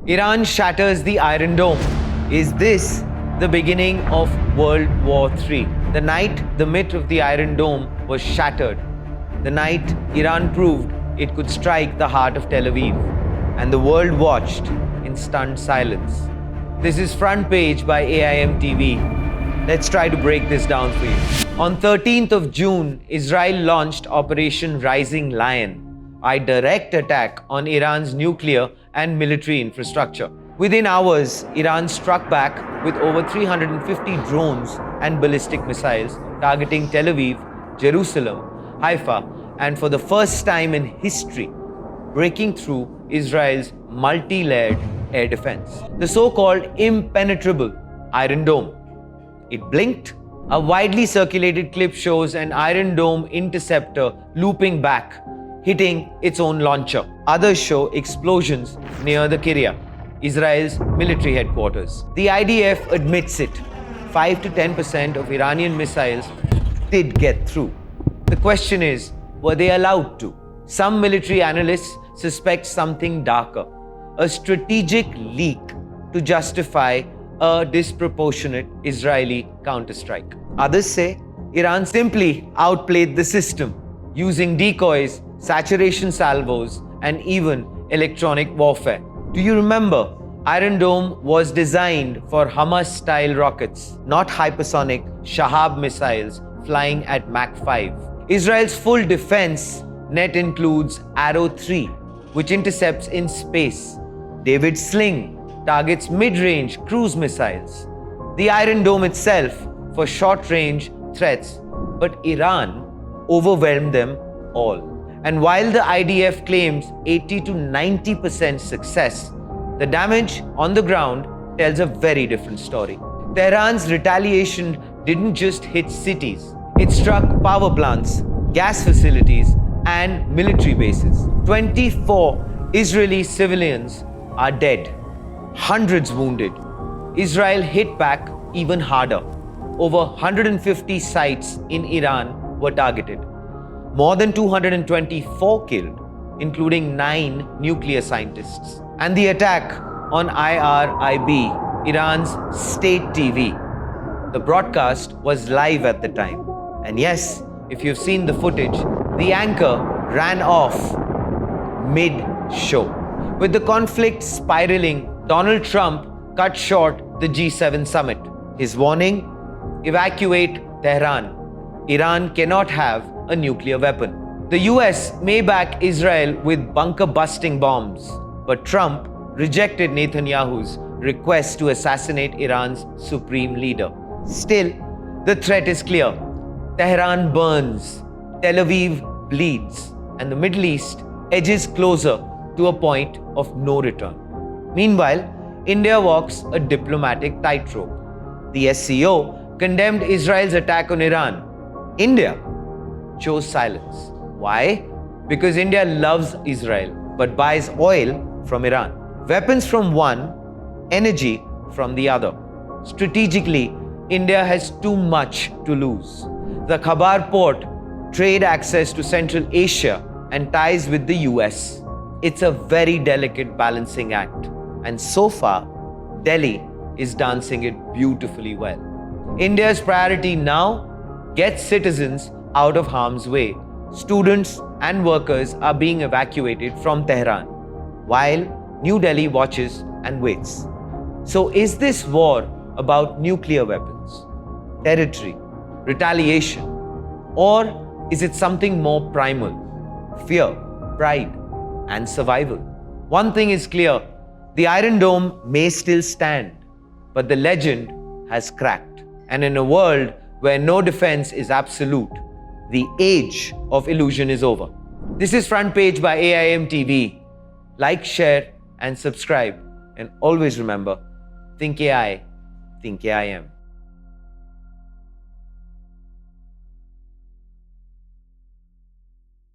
Iran shatters the Iron Dome. Is this the beginning of World War III? The night the myth of the Iron Dome was shattered. The night Iran proved it could strike the heart of Tel Aviv. And the world watched in stunned silence. This is Front Page by AIM TV. Let's try to break this down for you. On 13th of June, Israel launched Operation Rising Lion, a direct attack on Iran's nuclear and military infrastructure. Within hours, Iran struck back with over 350 drones and ballistic missiles targeting Tel Aviv, Jerusalem, Haifa, and for the first time in history, breaking through Israel's multi-layered air defense. The so-called impenetrable Iron Dome. It blinked. A widely circulated clip shows an Iron Dome interceptor looping back, hitting its own launcher. Others show explosions near the Kirya, Israel's military headquarters. The IDF admits it. 5 to 10% of Iranian missiles did get through. The question is, were they allowed to? Some military analysts suspect something darker, a strategic leak to justify a disproportionate Israeli counterstrike. Others say Iran simply outplayed the system, using decoys, saturation salvos, and even electronic warfare. Do you remember? Iron Dome was designed for Hamas-style rockets, not hypersonic Shahab missiles flying at Mach 5. Israel's full defense net includes Arrow 3, which intercepts in space. David's Sling targets mid-range cruise missiles. The Iron Dome itself for short-range threats, but Iran overwhelmed them all. And while the IDF claims 80 to 90% success, the damage on the ground tells a very different story. Tehran's retaliation didn't just hit cities. It struck power plants, gas facilities, and military bases. 24 Israeli civilians are dead, hundreds wounded. Israel hit back even harder. Over 150 sites in Iran were targeted. More than 224 killed, including 9 nuclear scientists. And the attack on IRIB, Iran's state TV. The broadcast was live at the time. And yes, if you've seen the footage, the anchor ran off mid-show. With the conflict spiraling, Donald Trump cut short the G7 summit. His warning: evacuate Tehran. Iran cannot have a nuclear weapon. The US may back Israel with bunker-busting bombs, but Trump rejected Netanyahu's request to assassinate Iran's supreme leader. Still, the threat is clear. Tehran burns, Tel Aviv bleeds, and the Middle East edges closer to a point of no return. Meanwhile, India walks a diplomatic tightrope. The SCO condemned Israel's attack on Iran. India chose silence. Why? Because India loves Israel but buys oil from Iran. Weapons from one, energy from the other. Strategically, India has too much to lose. The Khabar port, trade access to Central Asia, and ties with the US. It's a very delicate balancing act. And so far, Delhi is dancing it beautifully well. India's priority now: get citizens out of harm's way. Students and workers are being evacuated from Tehran, while New Delhi watches and waits. So is this war about nuclear weapons, territory, retaliation, or is it something more primal? Fear, pride, and survival. One thing is clear: the Iron Dome may still stand, but the legend has cracked. And in a world where no defense is absolute, the age of illusion is over. This is Front Page by AIM TV. Like, share, and subscribe. And always remember, think AI, think AIM.